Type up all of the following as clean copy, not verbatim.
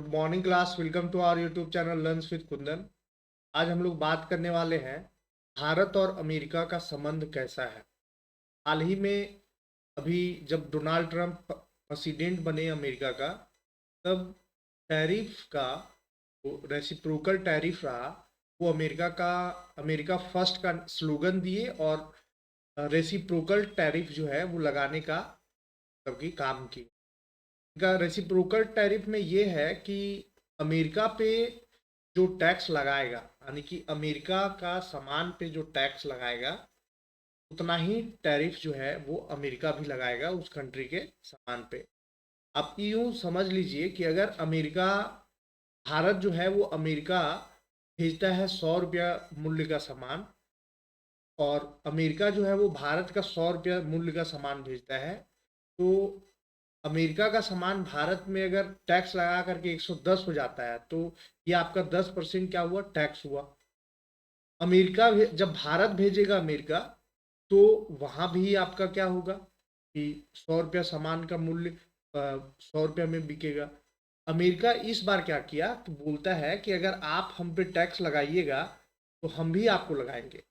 Good morning class. Welcome to our YouTube channel learns with Kundan. आज हम लोग बात करने वाले हैं भारत और अमेरिका का संबंध कैसा है। हाल ही में अभी जब डोनाल्ड ट्रंप प्रेसिडेंट बने अमेरिका का, तब टैरिफ का वो रेसिप्रोकल टैरिफ रहा। वो अमेरिका फर्स्ट का स्लोगन दिए और रेसिप्रोकल टैरिफ जो है वो लगाने का सबकी काम की। का रेसिप्रोकल टैरिफ में ये है कि अमेरिका पे जो टैक्स लगाएगा, यानी कि अमेरिका का सामान पे जो टैक्स लगाएगा, उतना ही टैरिफ जो है वो अमेरिका भी लगाएगा उस कंट्री के सामान पे। आप यूँ समझ लीजिए कि अगर अमेरिका भारत जो है वो अमेरिका भेजता है 100 रुपया मूल्य का सामान, और अमेरिका जो है वो भारत का 100 रुपया मूल्य का सामान भेजता है, तो अमेरिका का सामान भारत में अगर टैक्स लगा करके 110 हो जाता है, तो ये आपका 10% क्या हुआ, टैक्स हुआ। जब भारत भेजेगा अमेरिका, तो वहां भी आपका क्या होगा कि 100 रुपया सामान का मूल्य 100 रुपया में बिकेगा। अमेरिका इस बार क्या किया कि बोलता है कि अगर आप हम पे टैक्स लगाइएगा तो हम भी आपको लगाएंगे।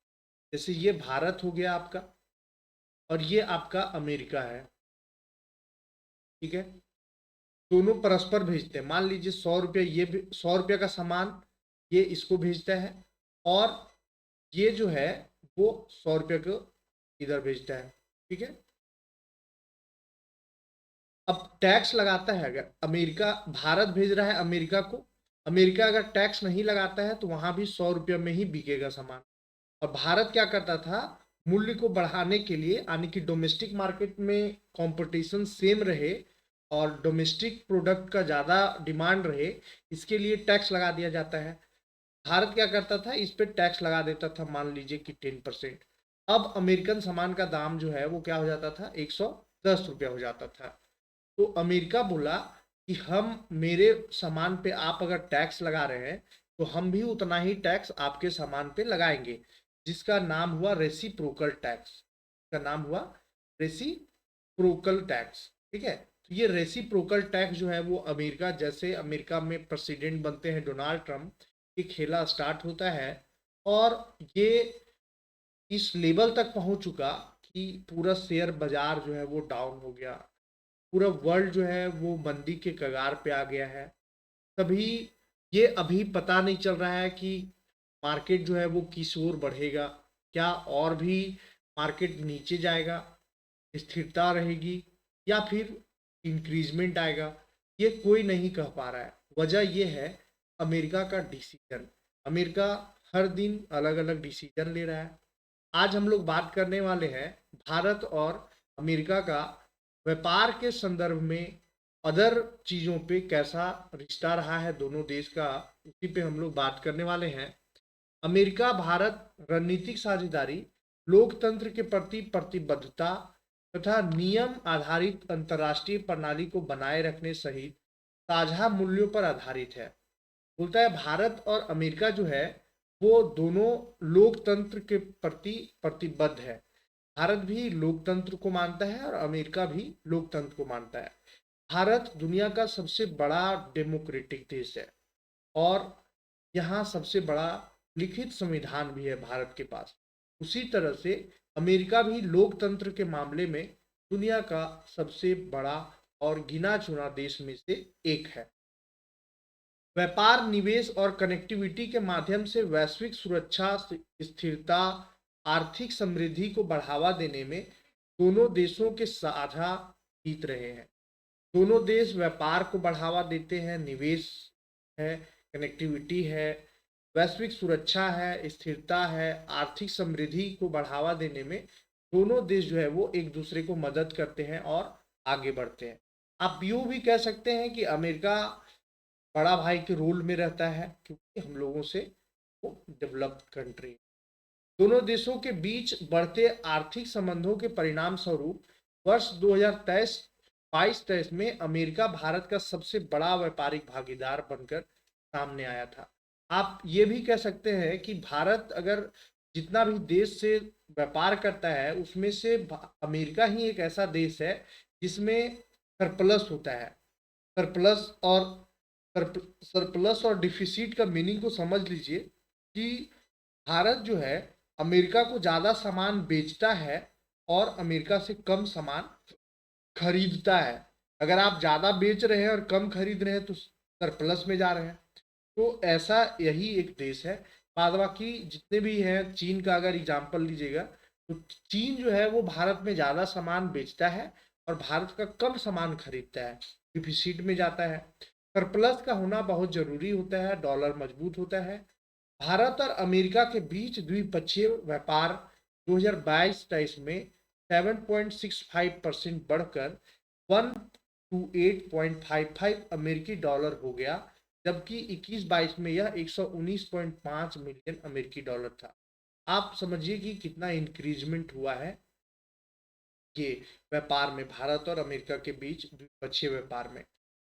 जैसे ये भारत हो गया आपका, और ये आपका अमेरिका है। ठीक है, दोनों परस्पर भेजते हैं। मान लीजिए 100 रुपया, ये 100 रुपया का सामान ये इसको भेजता है, और ये जो है वो 100 रुपया को इधर भेजता है। ठीक है, अब टैक्स लगाता है, अगर अमेरिका भारत भेज रहा है अमेरिका को, अमेरिका अगर टैक्स नहीं लगाता है तो वहां भी 100 रुपया में ही बिकेगा सामान। और भारत क्या करता था, मूल्य को बढ़ाने के लिए, यानी कि डोमेस्टिक मार्केट में कंपटीशन सेम रहे और डोमेस्टिक प्रोडक्ट का ज़्यादा डिमांड रहे, इसके लिए टैक्स लगा दिया जाता है। भारत क्या करता था, इस पे टैक्स लगा देता था, मान लीजिए कि 10%। अब अमेरिकन सामान का दाम जो है वो क्या हो जाता था, 110 रुपया हो जाता था। तो अमेरिका बोला कि हम मेरे सामान पे आप अगर टैक्स लगा रहे हैं, तो हम भी उतना ही टैक्स आपके सामान पे लगाएंगे, जिसका नाम हुआ रेसिप्रोकल टैक्स। का नाम हुआ रेसिप्रोकल टैक्स। ठीक है, तो ये रेसिप्रोकल टैक्स जो है वो अमेरिका, जैसे अमेरिका में प्रेसिडेंट बनते हैं डोनाल्ड ट्रंप, ये खेला स्टार्ट होता है। और ये इस लेवल तक पहुंच चुका कि पूरा शेयर बाजार जो है वो डाउन हो गया। पूरा वर्ल्ड जो है वो मंदी के कगार पे आ गया है। तभी ये अभी पता नहीं चल रहा है कि मार्केट जो है वो किस ओर बढ़ेगा, क्या और भी मार्केट नीचे जाएगा, स्थिरता रहेगी, या फिर इंक्रीजमेंट आएगा, ये कोई नहीं कह पा रहा है। वजह ये है अमेरिका का डिसीजन। अमेरिका हर दिन अलग अलग डिसीजन ले रहा है। आज हम लोग बात करने वाले हैं भारत और अमेरिका का व्यापार के संदर्भ में, अदर चीज़ों पे कैसा रिश्ता रहा है दोनों देश का, उसी पे हम लोग बात करने वाले हैं। अमेरिका भारत रणनीतिक साझेदारी, लोकतंत्र के प्रति प्रतिबद्धता तथा नियम आधारित अंतर्राष्ट्रीय प्रणाली को बनाए रखने सहित साझा मूल्यों पर आधारित है। बोलता है भारत और अमेरिका जो है वो दोनों लोकतंत्र के प्रति प्रतिबद्ध है। भारत भी लोकतंत्र को मानता है और अमेरिका भी लोकतंत्र को मानता है। भारत दुनिया का सबसे बड़ा डेमोक्रेटिक देश है, और यहाँ सबसे बड़ा लिखित संविधान भी है भारत के पास। उसी तरह से अमेरिका भी लोकतंत्र के मामले में दुनिया का सबसे बड़ा और गिना चुना देश में से एक है। व्यापार, निवेश और कनेक्टिविटी के माध्यम से वैश्विक सुरक्षा, स्थिरता, आर्थिक समृद्धि को बढ़ावा देने में दोनों देशों के साझा हित रहे हैं। दोनों देश व्यापार को बढ़ावा देते हैं, निवेश है, कनेक्टिविटी है, वैश्विक सुरक्षा है, स्थिरता है, आर्थिक समृद्धि को बढ़ावा देने में दोनों देश जो है वो एक दूसरे को मदद करते हैं और आगे बढ़ते हैं। आप यूँ भी कह सकते हैं कि अमेरिका बड़ा भाई के रोल में रहता है, क्योंकि हम लोगों से वो डेवलप्ड कंट्री। दोनों देशों के बीच बढ़ते आर्थिक संबंधों के परिणाम स्वरूप वर्ष 2023-22 में अमेरिका भारत का सबसे बड़ा व्यापारिक भागीदार बनकर सामने आया था। आप ये भी कह सकते हैं कि भारत अगर जितना भी देश से व्यापार करता है, उसमें से अमेरिका ही एक ऐसा देश है जिसमें सरप्लस होता है। सरप्लस और सरप्लस और डिफिसिट का मीनिंग को समझ लीजिए कि भारत जो है अमेरिका को ज़्यादा सामान बेचता है और अमेरिका से कम सामान खरीदता है। अगर आप ज़्यादा बेच रहे हैं और कम खरीद रहे हैं तो सरप्लस में जा रहे हैं। तो ऐसा यही एक देश है। बाद बाकी जितने भी हैं, चीन का अगर एग्जाम्पल लीजिएगा तो चीन जो है वो भारत में ज़्यादा सामान बेचता है और भारत का कम सामान खरीदता है, डिफिसिट में जाता है। सरप्लस का होना बहुत ज़रूरी होता है, डॉलर मजबूत होता है। भारत और अमेरिका के बीच द्विपक्षीय व्यापार 2022-23 में 7.65% बढ़कर 128.55 अमेरिकी डॉलर हो गया, जबकि 21-22 में यह 119.5 मिलियन अमेरिकी डॉलर था। आप समझिए कि कितना इंक्रीजमेंट हुआ है ये व्यापार में, भारत और अमेरिका के बीच द्विपक्षीय व्यापार में।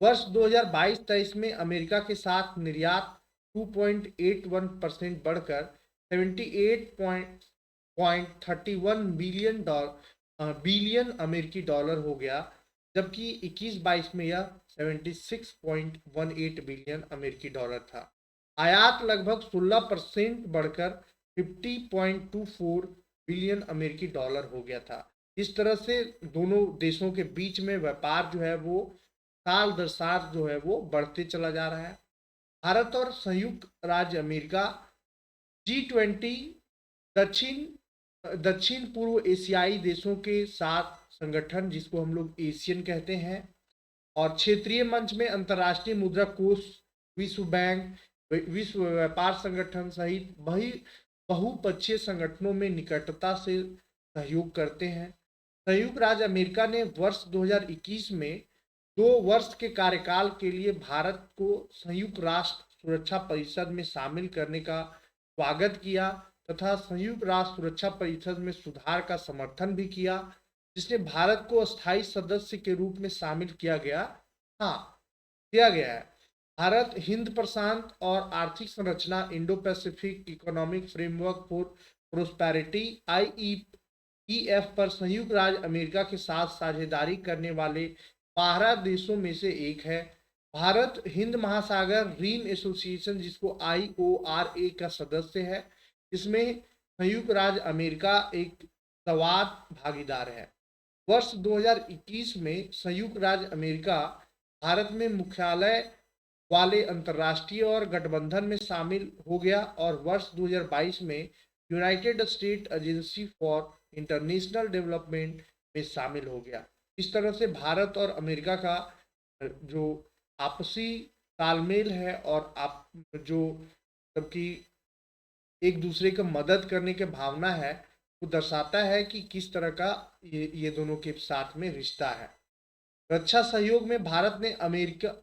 वर्ष 2022-23 में अमेरिका के साथ निर्यात 2.81% बढ़कर 78.31 बिलियन अमेरिकी डॉलर हो गया, जबकि 21-22 में यह 76.18 बिलियन अमेरिकी डॉलर था। आयात लगभग 16% बढ़कर 50.24 बिलियन अमेरिकी डॉलर हो गया था। इस तरह से दोनों देशों के बीच में व्यापार जो है वो साल दर साल जो है वो बढ़ते चला जा रहा है। भारत और संयुक्त राज्य अमेरिका G20 दक्षिण दक्षिण पूर्व एशियाई देशों के साथ संगठन, जिसको हम लोग एशियन कहते हैं, और क्षेत्रीय मंच में अंतर्राष्ट्रीय मुद्रा कोष, विश्व बैंक, विश्व व्यापार संगठन सहित बहुपक्षीय संगठनों में निकटता से सहयोग करते हैं। संयुक्त राज्य अमेरिका ने वर्ष 2021 में 2 वर्ष के कार्यकाल के लिए भारत को संयुक्त राष्ट्र सुरक्षा परिषद में शामिल करने का स्वागत किया तथा संयुक्त राष्ट्र सुरक्षा परिषद में सुधार का समर्थन भी किया, जिसने भारत को अस्थायी सदस्य के रूप में शामिल किया गया है। भारत हिंद प्रशांत और आर्थिक संरचना Indo Pacific economic framework for prosperity IEF पर संयुक्त राज्य अमेरिका के साथ साझेदारी करने वाले 12 देशों में से एक है। भारत हिंद महासागर रीन एसोसिएशन, जिसको IORA का सदस्य है, इसमें संयुक्त राज्य अमेरिका एक संवाद भागीदार है। वर्ष 2021 में संयुक्त राज्य अमेरिका भारत में मुख्यालय वाले अंतर्राष्ट्रीय और गठबंधन में शामिल हो गया और वर्ष 2022 में United state agency for international development में शामिल हो गया। इस तरह से भारत और अमेरिका का जो आपसी तालमेल है और आप जो सबकी एक दूसरे का मदद करने की भावना है, वो दर्शाता है कि किस तरह का ये दोनों के साथ में रिश्ता है। रक्षा सहयोग में भारत ने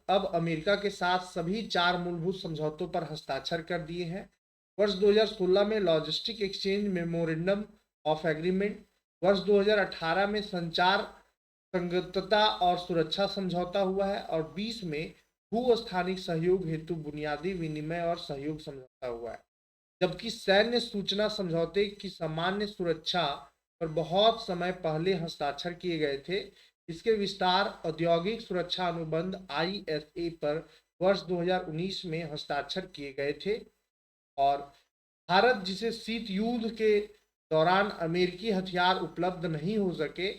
अब अमेरिका के साथ सभी 4 मूलभूत समझौतों पर हस्ताक्षर कर दिए हैं। वर्ष 2016 में logistic exchange memorandum of agreement, वर्ष 2018 में संचार संगतता और सुरक्षा समझौता हुआ है और 20 में भू-स्थानिक सहयोग हेतु बुनियादी विनिमय और सहयोग समझौता हुआ है। जबकि सैन्य सूचना समझौते की सामान्य सुरक्षा पर बहुत समय पहले हस्ताक्षर किए गए थे। इसके विस्तार औद्योगिक सुरक्षा अनुबंध ISA पर वर्ष 2019 में हस्ताक्षर किए गए थे और भारत, जिसे शीत युद्ध के दौरान अमेरिकी हथियार उपलब्ध नहीं हो सके,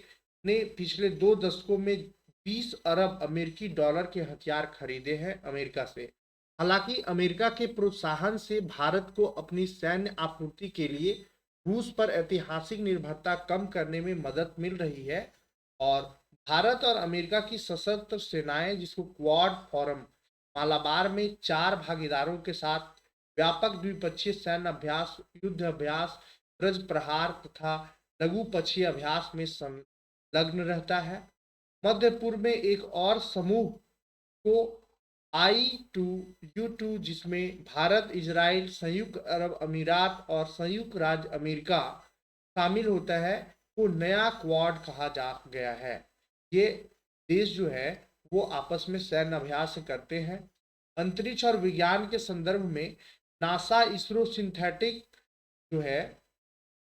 ने पिछले 2 दशकों में 20 अरब अमेरिकी डॉलर के हथियार खरीदे हैं अमेरिका से। हालांकि अमेरिका के प्रोत्साहन से भारत को अपनी सैन्य आपूर्ति के लिए रूस पर ऐतिहासिक निर्भरता कम करने में मदद मिल रही है और भारत और अमेरिका की सशस्त्र सेनाएं, जिसको क्वाड फोरम मालाबार में 4 भागीदारों के साथ व्यापक द्विपक्षीय सैन्य अभ्यास, युद्ध अभ्यास, ब्रज प्रहार तथा लघु पक्षीय अभ्यास में संलग्न रहता है। मध्य पूर्व में एक और समूह को I2U2, जिसमें भारत, इजराइल, संयुक्त अरब अमीरात और संयुक्त राज्य अमेरिका शामिल होता है, को नया क्वाड कहा जा गया है। ये देश जो है वो आपस में सैन्य अभ्यास करते हैं। अंतरिक्ष और विज्ञान के संदर्भ में नासा इसरो सिंथेटिक जो है,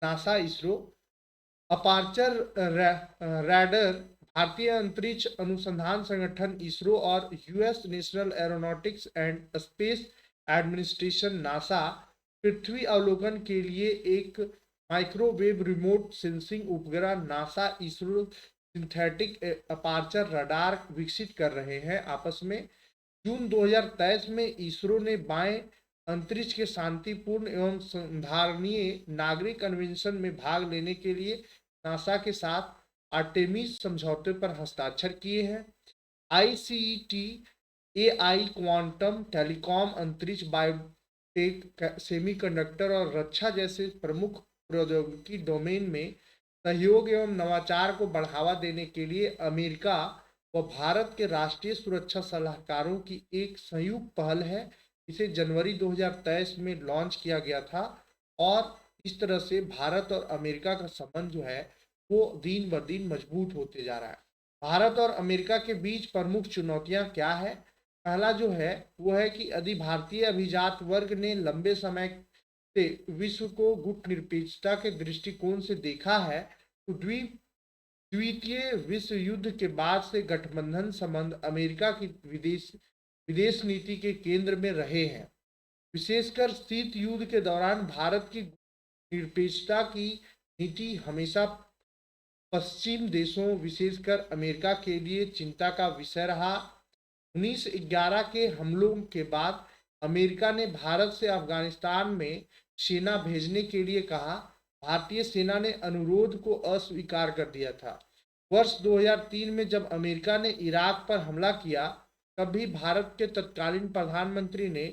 नासा इसरो अपार्चर रैडर भारतीय अंतरिक्ष अनुसंधान संगठन इसरो और US National Aeronautics and Space Administration NASA पृथ्वी अवलोकन के लिए एक माइक्रोवेव रिमोट सेंसिंग उपग्रह NASA ISRO synthetic aperture radar विकसित कर रहे हैं आपस में। जून 2023 में इसरो ने बाएं अंतरिक्ष के शांतिपूर्ण एवं संधारणीय नागरिक अन्वेषण में भाग लेने के लिए नासा के साथ आर्टेमिस समझौते पर हस्ताक्षर किए हैं। आईसीईटी एआई क्वांटम टेलीकॉम अंतरिक्ष बायोटेक सेमीकंडक्टर और रक्षा जैसे प्रमुख प्रौद्योगिकी डोमेन में सहयोग एवं नवाचार को बढ़ावा देने के लिए अमेरिका व भारत के राष्ट्रीय सुरक्षा सलाहकारों की एक संयुक्त पहल है। इसे जनवरी 2023 में लॉन्च किया गया था और इस तरह से भारत और अमेरिका का संबंध जो है वो दिन ब दिन मजबूत होते जा रहा है। भारत और अमेरिका के बीच प्रमुख चुनौतियां क्या है? पहला जो है वो है कि यदि भारतीय अभिजात वर्ग ने लंबे समय से विश्व को गुटनिरपेक्षता के दृष्टिकोण से देखा है तो द्वितीय विश्व युद्ध के बाद से गठबंधन संबंध अमेरिका की विदेश नीति के केंद्र में रहे हैं। विशेषकर शीत युद्ध के दौरान भारत की निरपेक्षता की नीति हमेशा पश्चिम देशों विशेषकर अमेरिका के लिए चिंता का विषय रहा। 1911 के हमलों के बाद अमेरिका ने भारत से अफगानिस्तान में सेना भेजने के लिए कहा। भारतीय सेना ने अनुरोध को अस्वीकार कर दिया था। वर्ष 2003 में जब अमेरिका ने इराक पर हमला किया तब भी भारत के तत्कालीन प्रधानमंत्री ने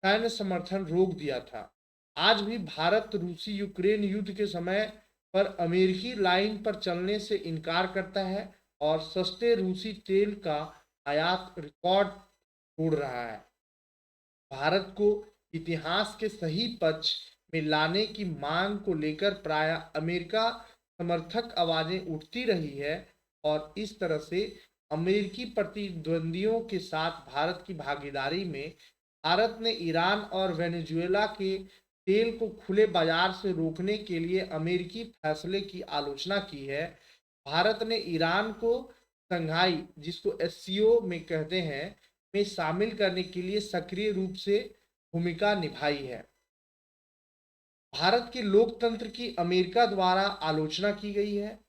सैन्य समर्थन रोक दिया था। आज भी भारत रूसी यूक्रेन युद्ध के समय पर अमेरिकी लाइन पर चलने से इनकार करता है और सस्ते रूसी तेल का आयात रिकॉर्ड तोड़ रहा है। भारत को इतिहास के सही पक्ष में लाने की मांग को लेकर प्राय अमेरिका समर्थक आवाजें उठती रही है और इस तरह से अमेरिकी प्रतिद्वंदियों के साथ भारत की भागीदारी में भारत ने ईरान और वेनेजुएला के तेल को खुले बाजार से रोकने के लिए अमेरिकी फैसले की आलोचना की है। भारत ने ईरान को संघाई जिसको एससीओ में कहते हैं में शामिल करने के लिए सक्रिय रूप से भूमिका निभाई है। भारत के लोकतंत्र की अमेरिका द्वारा आलोचना की गई है।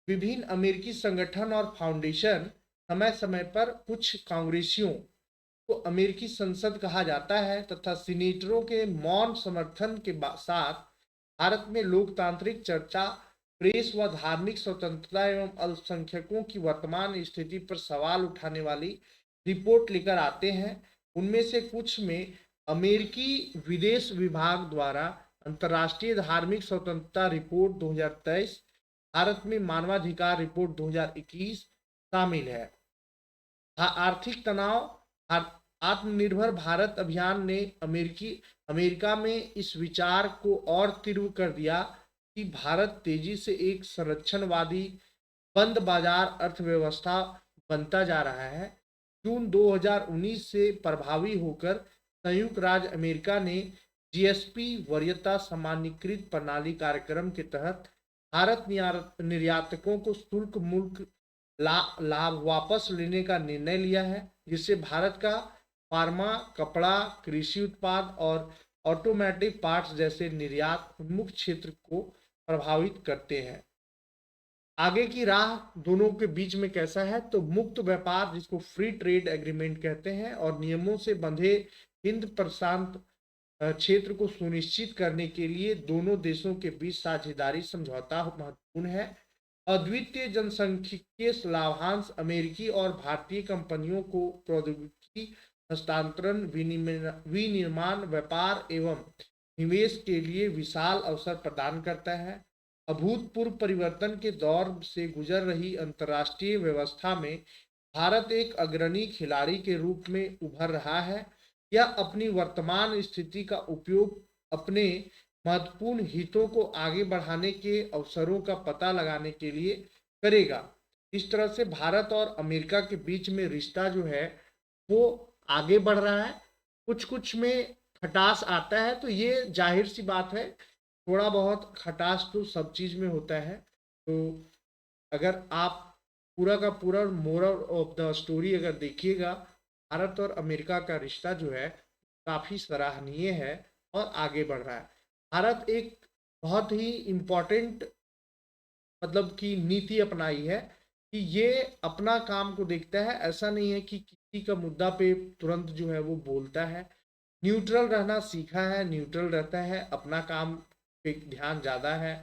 विभिन्न अमेरिकी संगठन और फाउंडेशन समय समय पर कुछ कांग्रेसियों को अमेरिकी संसद कहा जाता है तथा सीनेटरों के मौन समर्थन के साथ भारत में लोकतांत्रिक चर्चा, प्रेस व धार्मिक स्वतंत्रता एवं अल्पसंख्यकों की वर्तमान स्थिति पर सवाल उठाने वाली रिपोर्ट लेकर आते हैं। उनमें से कुछ में अमेरिकी विदेश विभाग द्वारा अंतर्राष्ट्रीय धार्मिक स्वतंत्रता रिपोर्ट 2023, भारत में मानवाधिकार रिपोर्ट 2021 शामिल है। आर्थिक तनाव, आत्मनिर्भर भारत अभियान ने अमेरिका में इस विचार को और तीव्र कर दिया कि भारत तेजी से एक संरक्षणवादी बंद बाजार अर्थव्यवस्था बनता जा रहा है। जून 2019 से प्रभावी होकर संयुक्त राज्य अमेरिका ने जीएसपी वरीयता सामान्यीकृत प्रणाली कार्यक्रम के तहत भारत निर्यातकों को शुल्क मुक्त लाभ वापस लेने का निर्णय लिया है, जिससे भारत का फार्मा, कपड़ा, कृषि उत्पाद और ऑटोमोटिव पार्ट्स जैसे निर्यात उन्मुख क्षेत्र को प्रभावित करते हैं। आगे की राह दोनों के बीच में कैसा है तो मुक्त व्यापार जिसको फ्री ट्रेड एग्रीमेंट कहते हैं और नियमों से बंधे हिंद प्रशांत क्षेत्र को सुनिश्चित करने के लिए दोनों देशों के बीच साझेदारी समझौता महत्वपूर्ण है। अद्वितीय जनसांख्यिकीय लाभांश अमेरिकी और भारतीय कंपनियों को प्रौद्योगिकी हस्तांतरण, विनिर्माण, व्यापार एवं निवेश के लिए विशाल अवसर प्रदान करता है। अभूतपूर्व परिवर्तन के दौर से गुजर रही अंतर्राष्ट्रीय व्यवस्था में भारत एक अग्रणी खिलाड़ी के रूप में उभर रहा है। यह अपनी वर्तमान स्थिति का उपयोग अपने महत्वपूर्ण हितों को आगे बढ़ाने के अवसरों का पता लगाने के लिए करेगा। इस तरह से भारत और अमेरिका के बीच में रिश्ता जो है वो आगे बढ़ रहा है। कुछ कुछ में खटास आता है तो ये जाहिर सी बात है, थोड़ा बहुत खटास तो सब चीज में होता है। तो अगर आप पूरा का पूरा मोरल ऑफ द स्टोरी अगर देखिएगा, भारत और अमेरिका का रिश्ता जो है काफ़ी सराहनीय है और आगे बढ़ रहा है। भारत एक बहुत ही इम्पोर्टेंट मतलब कि नीति अपनाई है कि ये अपना काम को देखता है, ऐसा नहीं है कि किसी का मुद्दा पे तुरंत जो है वो बोलता है। न्यूट्रल रहना सीखा है, न्यूट्रल रहता है, अपना काम पे ध्यान ज़्यादा है।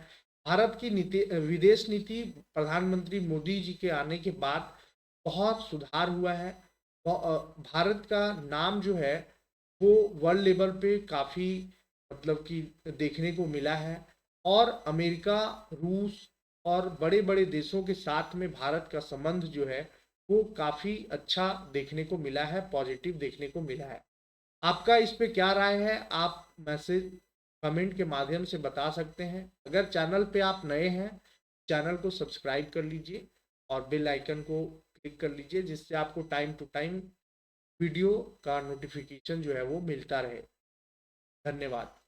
भारत की नीति, विदेश नीति प्रधानमंत्री मोदी जी के आने के बाद बहुत सुधार हुआ है। भारत का नाम जो है वो वर्ल्ड लेवल पे काफ़ी मतलब कि देखने को मिला है। और अमेरिका, रूस और बड़े-बड़े देशों के साथ में भारत का संबंध जो है वो काफ़ी अच्छा देखने को मिला है, पॉजिटिव देखने को मिला है। आपका इस पे क्या राय है? आप मैसेज कमेंट के माध्यम से बता सकते हैं। अगर चैनल पे आप नए हैं, चैनल को सब्सक्राइब कर लीजिए और बेल आइकन को क्लिक कर लीजिए, जिससे आपको टाइम टू टाइम वीडियो का नोटिफिकेशन जो है वो मिलता रहे। धन्यवाद।